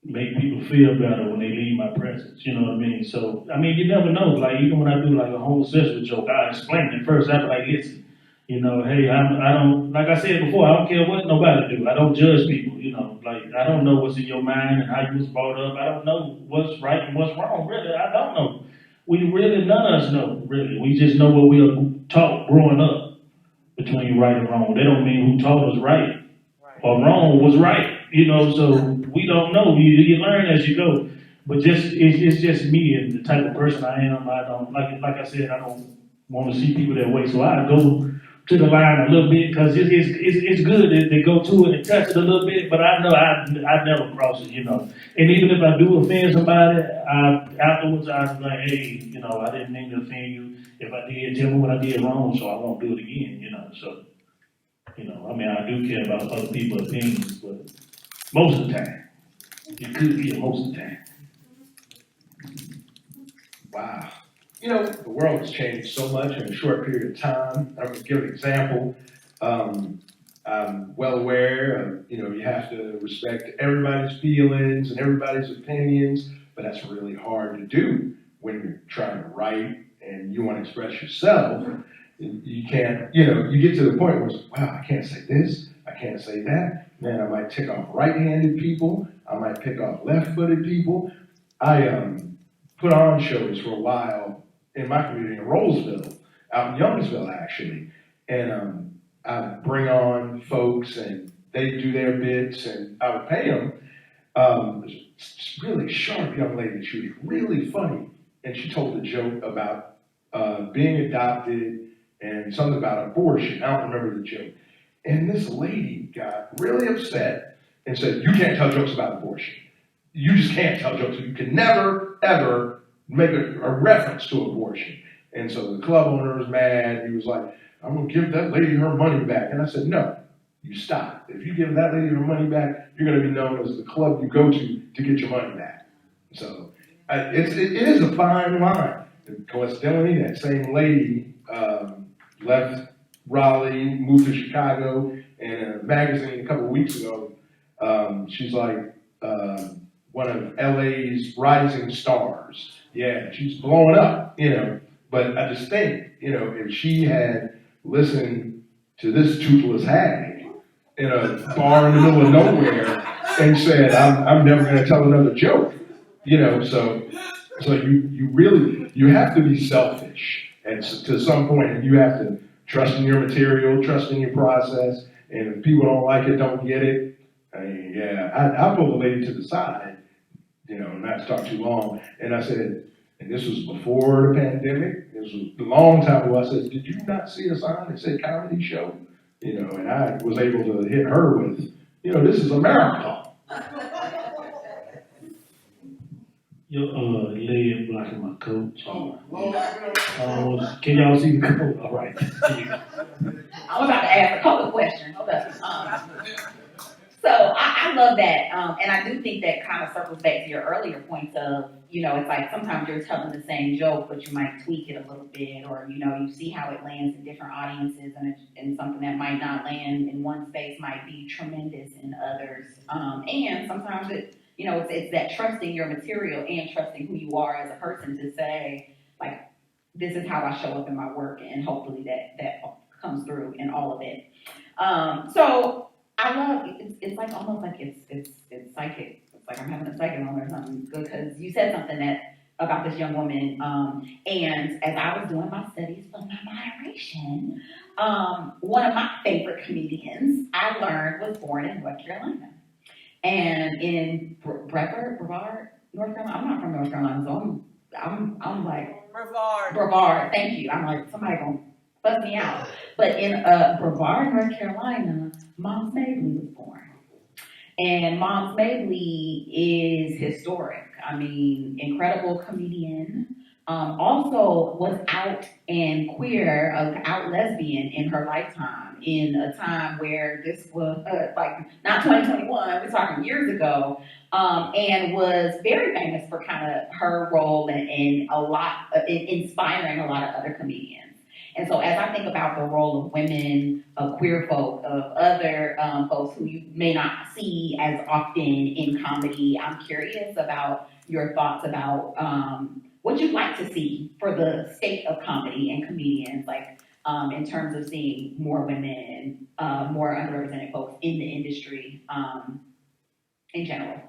make people feel better when they leave my presence. You know what I mean? So I mean, you never know. Like even when I do like a homosexual joke, I explain it first. I'm like, listen. You know, hey, I don't, like I said before, I don't care what nobody do. I don't judge people, you know, like, I don't know what's in your mind and how you was brought up. I don't know what's right and what's wrong, really. I don't know. None of us know, really. We just know what we were taught growing up between right and wrong. They don't mean who taught us right or wrong was right, you know, so we don't know. You learn as you go. But it's just me and the type of person I am. I don't, like I said, I don't want to see people that way. So I go to the line a little bit because it's good to go to it and touch it a little bit, but I know I never cross it, you know. And even if I do offend somebody, afterwards I was like, hey, you know, I didn't mean to offend you. If I did, tell me what I did wrong so I won't do it again, you know. So, you know, I mean, I do care about other people's opinions, but most of the time, it could be most of the time. Wow. You know, the world has changed so much in a short period of time. I'm going to give an example. I'm well aware of, you know, you have to respect everybody's feelings and everybody's opinions, but that's really hard to do when you're trying to write and you want to express yourself. You can't, you know, you get to the point where it's, wow, I can't say this, I can't say that. Man, I might tick off right-handed people, I might pick off left-footed people. I put on shows for a while in my community in Rolesville, out in Youngsville actually, and I'd bring on folks and they'd do their bits and I would pay them. Really sharp young lady. She was really funny. And she told a joke about being adopted and something about abortion. I don't remember the joke. And this lady got really upset and said, you can't tell jokes about abortion. You just can't tell jokes. You can never, ever make a reference to abortion. And so the club owner was mad. He was like, I'm going to give that lady her money back. And I said, no, you stop. If you give that lady her money back, you're going to be known as the club you go to get your money back. So it is a fine line. And coincidentally, that same lady left Raleigh, moved to Chicago, and in a magazine a couple of weeks ago, she's like one of LA's rising stars. Yeah, she's blowing up, you know. But I just think, you know, if she had listened to this toothless hag in a bar in the middle of nowhere and said, I'm never going to tell another joke, you know, so you have to be selfish and to some point, and you have to trust in your material, trust in your process, and if people don't like it, don't get it, I mean, yeah, I pulled the lady to the side, you know, not to talk too long, and I said, and this was before the pandemic, this was a long time ago, I said, did you not see a sign that said comedy show? You know, and I was able to hit her with, you know, this is a marathon. Your leg blocking my coach. Oh, Lord. Can y'all see the coach? All right. I was about to ask a couple questions. Hold up. So I love that, and I do think that kind of circles back to your earlier points of, you know, it's like sometimes you're telling the same joke, but you might tweak it a little bit, or, you know, you see how it lands in different audiences, and something that might not land in one space might be tremendous in others. And sometimes you know, it's that trusting your material and trusting who you are as a person to say, like, this is how I show up in my work, and hopefully that comes through in all of it. So I love it's like almost like it's psychic. It's like I'm having a psychic moment or something, because you said something about this young woman. And as I was doing my studies for my moderation, one of my favorite comedians I learned was born in North Carolina. And in Brevard, North Carolina. I'm not from North Carolina, so I'm like Brevard. Thank you. I'm like, somebody gonna bust me out. But in Brevard, North Carolina, Moms Mabley was born. And Moms Mabley is historic. I mean, incredible comedian. Also was out and queer, out lesbian in her lifetime, in a time where this was like not 2021, we're talking years ago, and was very famous for kind of her role and a lot, inspiring a lot of other comedians. And so as I think about the role of women, of queer folk, of other folks who you may not see as often in comedy, I'm curious about your thoughts about what you'd like to see for the state of comedy and comedians, like in terms of seeing more women, more underrepresented folks in the industry in general.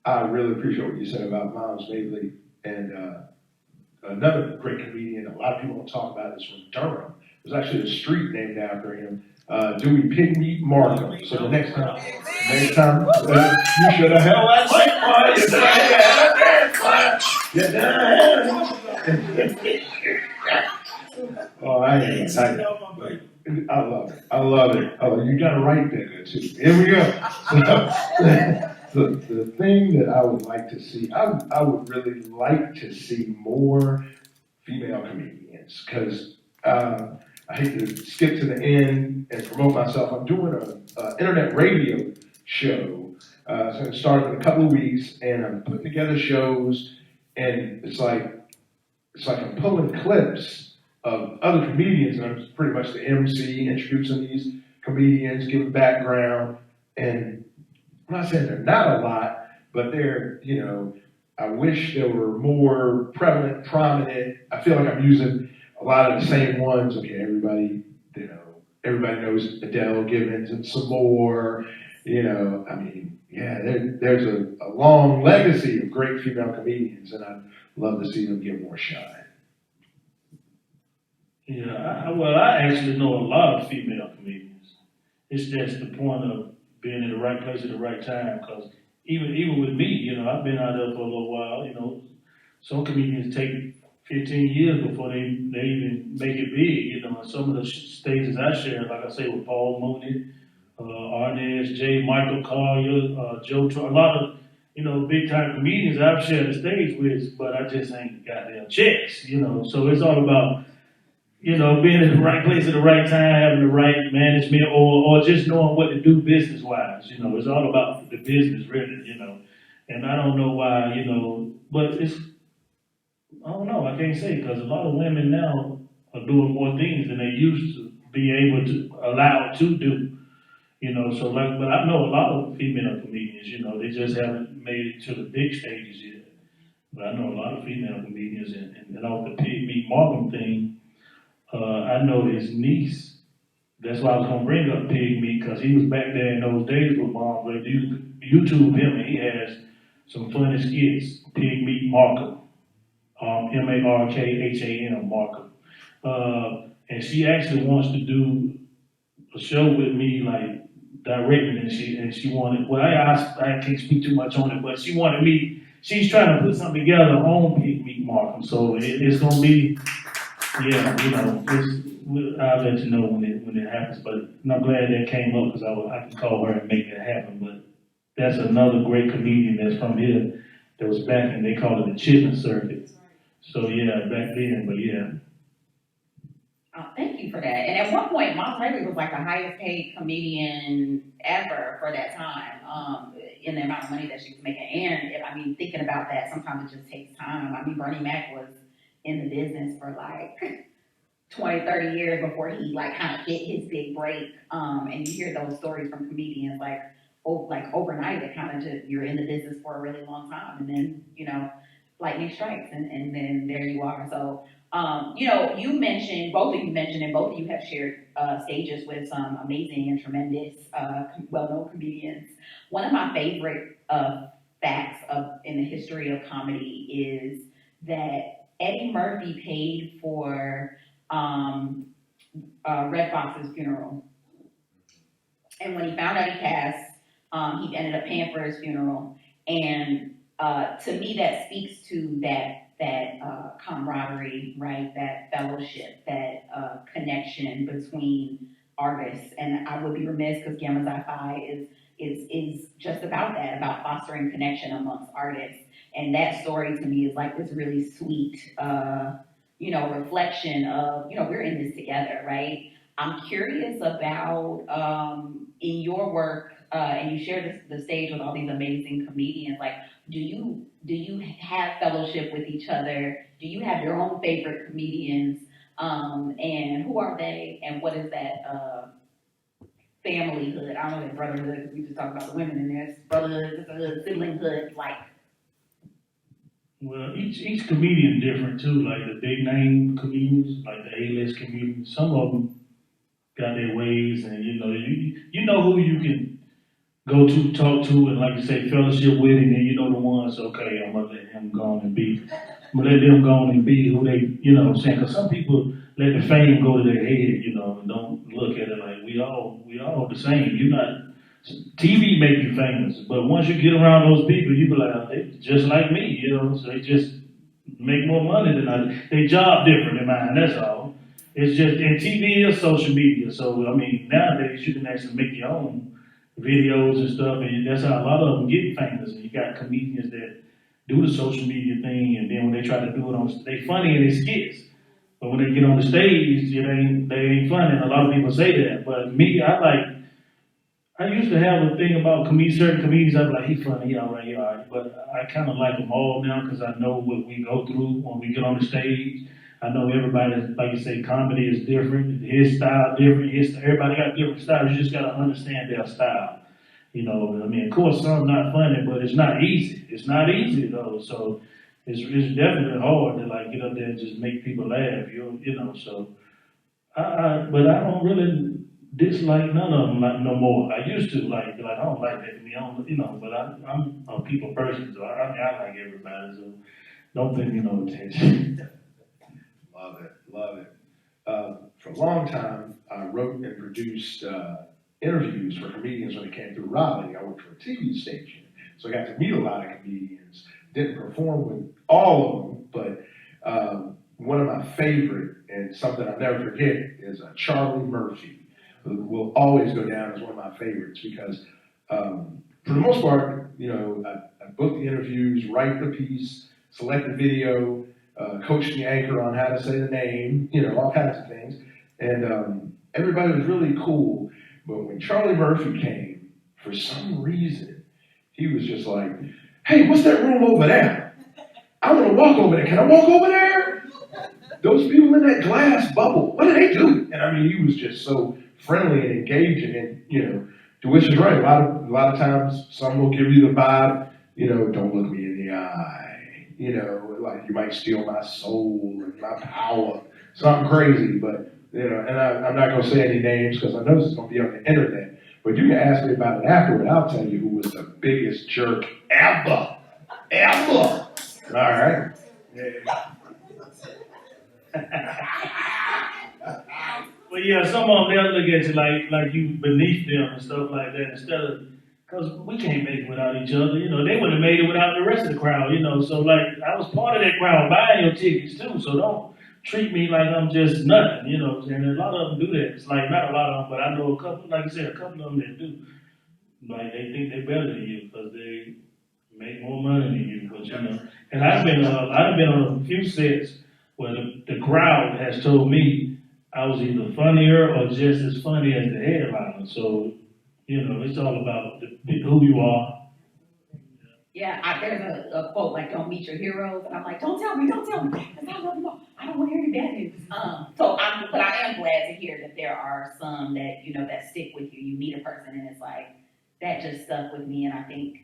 I really appreciate what you said about Moms Mabley, and another great comedian a lot of people don't talk about is from Durham. There's actually a street named after him, Dewey Pigmeat Markham. So the next time you should have held that Oh, I love it. Oh, you got it right there too. Here we go. So, the thing that I would like to see, I would really like to see more female comedians, because I hate to skip to the end and promote myself. I'm doing an internet radio show. It's going to start in a couple of weeks, and I'm putting together shows, and it's like I'm pulling clips of other comedians, and I'm pretty much the MC, introducing these comedians, giving background, and I'm not saying they're not a lot, but they're, you know, I wish there were more prevalent, prominent. I feel like I'm using a lot of the same ones. Okay, everybody knows Adele Gibbons and some more, you know, I mean, yeah, there's a long legacy of great female comedians, and I'd Love to see them get more shine. Yeah, well, I actually know a lot of female comedians. It's just the point of being in the right place at the right time, because even with me, you know, I've been out there for a little while, you know, some comedians take 15 years before they even make it big, you know, and some of the stages I shared, like I say, with Paul Mooney, Arnez, J. Michael Collier, Joe, a lot of, you know, big time comedians I've shared the stage with, but I just ain't goddamn checks, you know, so it's all about, you know, being in the right place at the right time, having the right management, or just knowing what to do business-wise, you know, it's all about the business, really, you know, and I don't know why, you know, but it's, I don't know, I can't say, because a lot of women now are doing more things than they used to be able to, allowed to do, you know, so like, but I know a lot of female comedians, you know, they just haven't made it to the big stages yet, but I know a lot of female comedians, and off the Pigmeat Markham thing, I know his niece. That's why I was gonna bring up Pigmeat, because he was back there in those days with Moms Mabley. You YouTube him, and he has some funny skits. Pigmeat Markham, Markham, Markham. And she actually wants to do a show with me, like directing, and she wanted. Well, I can't speak too much on it, but she wanted me. She's trying to put something together on Pigmeat Markham, so it's gonna be. Yeah, you know, I'll let you know when it happens, but I'm glad that came up, because I can call her and make that happen, but that's another great comedian that's from here that was back, and they call it the chitlin circuit. So yeah, back then, but yeah. Thank you for that. And at one point, Moms Mabley was like the highest paid comedian ever for that time, in the amount of money that she was making. And I mean, thinking about that, sometimes it just takes time. I mean, Bernie Mac was in the business for like 20, 30 years before he like kind of hit his big break. And you hear those stories from comedians like overnight, it kind of just, you're in the business for a really long time, and then, you know, lightning strikes, and then there you are. So, you know, both of you mentioned, and both of you have shared stages with some amazing and tremendous, well-known comedians. One of my favorite facts in the history of comedy is that Eddie Murphy paid for Red Fox's funeral. And when he found out he passed, he ended up paying for his funeral. And to me, that speaks to that camaraderie, right? That fellowship, that connection between artists. And I would be remiss, because Gamma Xi Phi is just about that, about fostering connection amongst artists. And that story to me is like this really sweet, you know, reflection of, you know, we're in this together, right? I'm curious about, in your work, and you share the stage with all these amazing comedians, like, do you have fellowship with each other? Do you have your own favorite comedians? And who are they? And what is that, familyhood? I don't know, that brotherhood, because we just talked about the women in there. Brotherhood, siblinghood, like. Well, each comedian different too. Like the big name comedians, like the A-list comedians, some of them got their ways, and you know who you can go to, talk to, and like you say, fellowship with, and then you know the ones. Okay, I'm gonna let him go on and be. I'm gonna let them go on and be who they, you know what I'm saying? Because some people let the fame go to their head, you know, and don't look at it like we all the same. You're not. TV make you famous, but once you get around those people, you be like, they just like me, you know, so they just make more money than I. They job different than mine, that's all. It's just, and TV is social media, so, I mean, nowadays you can actually make your own videos and stuff, and that's how a lot of them get famous, and you got comedians that do the social media thing, and then when they try to do it they funny in their skits, but when they get on the stage, they ain't funny, and a lot of people say that, but me, I used to have a thing about certain comedians. I'd be like, he funny, he all right. But I kind of like them all now, because I know what we go through when we get on the stage. I know everybody, like you say, comedy is different. His style different. Everybody got different styles. You just got to understand their style. You know, I mean, of course, some not funny, but it's not easy. It's not easy, though. So it's definitely hard to, like, get up there and just make people laugh, you know. So, but I don't really dislike none of them like no more. I used to like I don't like that to me, you know. But I'm a people person, so I like everybody. So Don't pay me no attention. Love it, love it. For a long time, I wrote and produced interviews for comedians when they came through Raleigh. I worked for a TV station, so I got to meet a lot of comedians. Didn't perform with all of them, but one of my favorite, and something I'll never forget, is Charlie Murphy, who will always go down as one of my favorites because for the most part, you know, I book the interviews, write the piece, select the video, coach the anchor on how to say the name, you know, all kinds of things. And everybody was really cool. But when Charlie Murphy came, for some reason, he was just like, hey, what's that room over there? I want to walk over there. Can I walk over there? Those people in that glass bubble, what do they do? And I mean, he was just so friendly and engaging. And, you know, DWissh is right. A lot of times, some will give you the vibe, you know, don't look me in the eye. You know, like you might steal my soul and my power. Something crazy, but, you know, and I'm not going to say any names because I know this is going to be on the internet. But you can ask me about it afterward. I'll tell you who was the biggest jerk ever. Ever. All right. Yeah. Well, yeah, some of them, they'll look at you like you beneath them and stuff like that instead of, because we can't make it without each other. You know, they wouldn't have made it without the rest of the crowd, you know. So, like, I was part of that crowd buying your tickets, too. So don't treat me like I'm just nothing, you know. And a lot of them do that. It's like, not a lot of them, but I know a couple, like I said, a couple of them that do. Like, they think they're better than you because they make more money than you. But, you know, and I've been on a few sets where the crowd has told me I was either funnier or just as funny as the headliner. So, you know, it's all about who you are. Yeah, there's a quote like, don't meet your heroes. And I'm like, don't tell me, because I love them all. I don't want to hear any bad news. But I am glad to hear that there are some that, you know, that stick with you. You meet a person and it's like, that just stuck with me. And I think,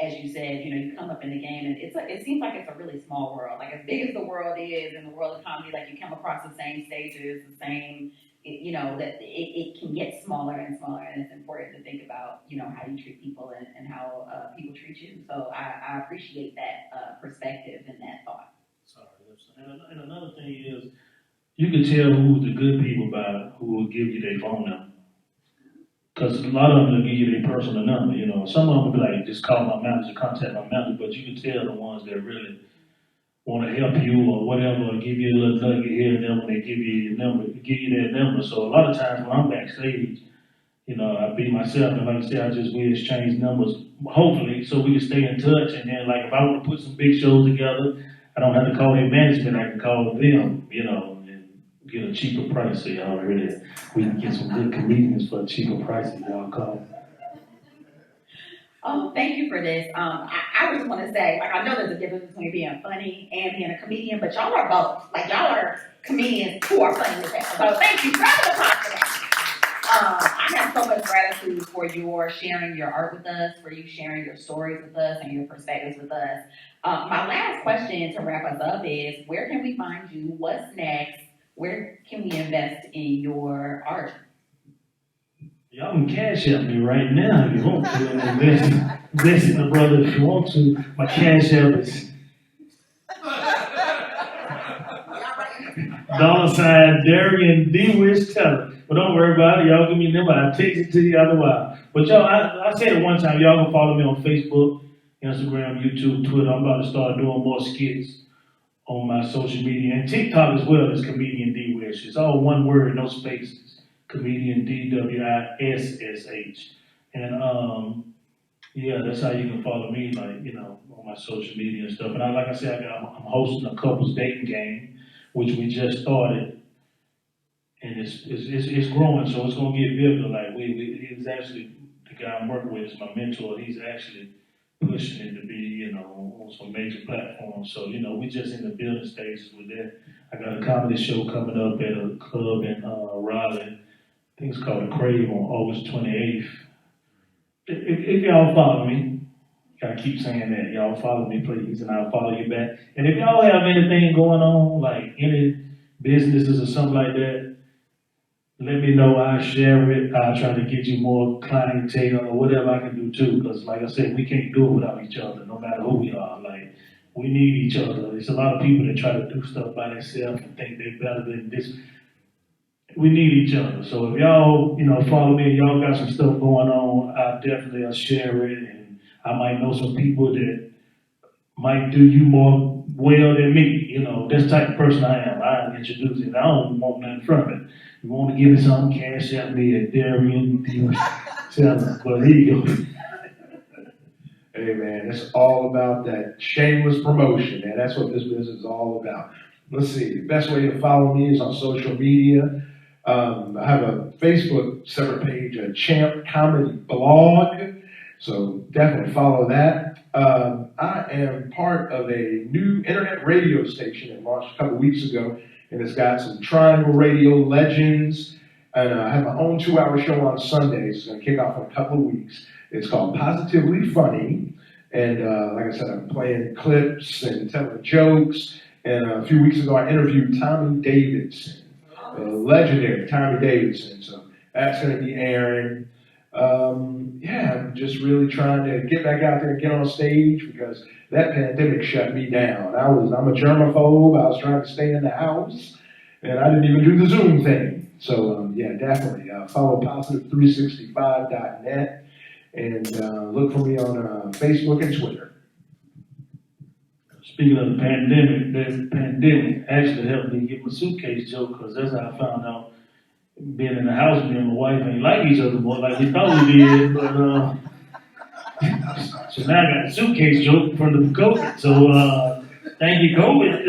as you said, you know, you come up in the game and it seems like it's a really small world. Like as big as the world is in the world of comedy, like you come across the same stages, the same, you know, that it can get smaller and smaller, and it's important to think about, you know, how you treat people and how people treat you. So I appreciate that perspective and that thought. Sorry, and another thing is, you can tell who's the good people by who will give you their phone number. Because a lot of them will give you their personal number, you know. Some of them will be like, just call my manager, contact my manager, but you can tell the ones that really want to help you or whatever, or give you a little nugget here and there when they give you your number, give you that number. So a lot of times when I'm backstage, you know, I be myself, and like I said, we exchange numbers, hopefully, so we can stay in touch. And then, like, if I want to put some big shows together, I don't have to call their management, I can call them, you know, and get a cheaper price. So y'all heard it. We can get some good comedians for a cheaper price if y'all call. Oh, thank you for this. I just want to say, like, I know there's a difference between being funny and being a comedian, but y'all are both. Like, y'all are comedians who are funny as hell. So thank you. Round of applause for that. I have so much gratitude for your sharing your art with us, for you sharing your stories with us and your perspectives with us. My last question to wrap us up is, where can we find you? What's next? Where can we invest in your art? Y'all can cash out me right now if you want to. Invest in the brother if you want to. My cash out is $Darian DWissh Teller. But don't worry about it. Y'all give me a number. I'll text it to you after a while. But y'all, I said it one time. Y'all can follow me on Facebook, Instagram, YouTube, Twitter. I'm about to start doing more skits on my social media. And TikTok as well as Comedian DWissh. It's all one word, no spaces. Comedian DWissh. And yeah, that's how you can follow me, like, you know, on my social media and stuff. And like I said, I'm hosting a couples dating game, which we just started, and it's growing, so it's gonna get bigger. Like he's actually the guy I'm working with is my mentor. He's actually pushing it to be, you know, on some major platforms. So, you know, we just in the building stages with that. I got a comedy show coming up at a club in Raleigh. I think it's called The Crave on August 28th. If y'all follow me, gotta keep saying that. Y'all follow me, please, and I'll follow you back. And if y'all have anything going on, like any businesses or something like that, let me know. I'll share it. I'll try to get you more clientele or whatever I can do too. Because, like I said, we can't do it without each other, no matter who we are. Like, We need each other. There's a lot of people that try to do stuff by themselves and think they're better than this. We need each other. So if y'all, follow me, y'all got some stuff going on, I'll share it, and I might know some people that might do you more well than me. That's the type of person I am. I introduce it. I don't want nothing from it. You want to give me something, cash at me at Darien, but here you go. Hey man, it's all about that shameless promotion, man. That's what this business is all about. Let's see, the best way to follow me is on social media. I have a Facebook separate page, a Champ Comedy Blog, so definitely follow that. I am part of a new internet radio station that launched a couple weeks ago, and it's got some Triangle Radio legends, and I have my own 2-hour show on Sundays. It's going to kick off in a couple of weeks. It's called Positively Funny, and like I said, I'm playing clips and telling jokes, and a few weeks ago I interviewed Tommy Davidson, legendary Tommy Davidson, so that's going to be airing. I'm just really trying to get back out there and get on stage because that pandemic shut me down. I'm a germaphobe. I was trying to stay in the house, and I didn't even do the Zoom thing. So definitely follow positive365.net and look for me on Facebook and Twitter. Speaking of the pandemic actually helped me get my suitcase joke, because that's how I found out being in the house, me and my wife ain't like each other more like we thought we did, but so now I got a suitcase joke from the COVID. So thank you, COVID.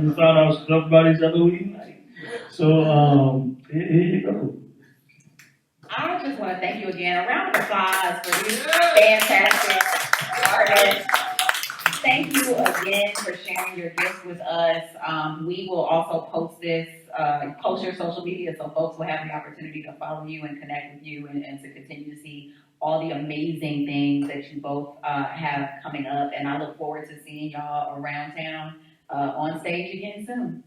We found out stuff about each other we didn't like. So here you go. I just want to thank you again. A round of applause for these fantastic artists. Thank you again for sharing your gifts with us. We will also post your social media so folks will have the opportunity to follow you and connect with you and to continue to see all the amazing things that you both have coming up. And I look forward to seeing y'all around town on stage again soon.